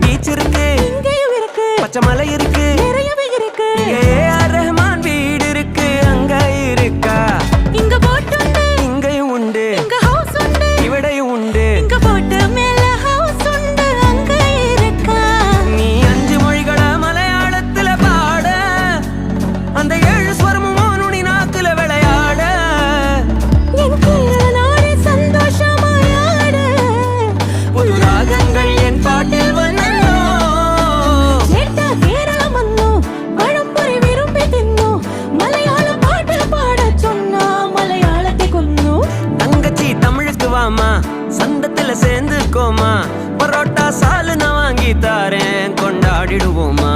Beach இருக்கு, இங்கேயும் இருக்கு, பச்சை மலை இருக்கு, நிறையவே இருக்கு. ஏஆர் ரஹ்மான் வீடு இருக்கு, அங்க இருக்கா? இங்க போட் உண்டு, இங்கேயும் உண்டு, இங்க ஹவுஸ் உண்டு, இவடையும் உண்டு. இங்க போட்டு மேல ஹவுஸ் உண்டு, அங்க இருக்கா? நீ 5 மொழிகள மலையாளத்துல பாட, அந்த 7 ஸ்வரமும் நுனி நாக்குல விளையாட. என் கேரள நாடே சந்தோஷமாயாட, புது ராகங்கள் என் பாட்டில் வந்தோ. கேட்டா கேரளம் வந்தோ, பழம்பொரி விரும்பி தின்னோ, மலையாள பாட்டு பாடச் சொன்னா மலையாளத்தை கொன்னோ. தங்கச்சி தமிழுக்கு வாமா, சந்தத்துல சேர்ந்துக்கோமா, பரோட்டா சாலு நான் வாங்கி தாரேன், கொண்டாடிடுவோமா.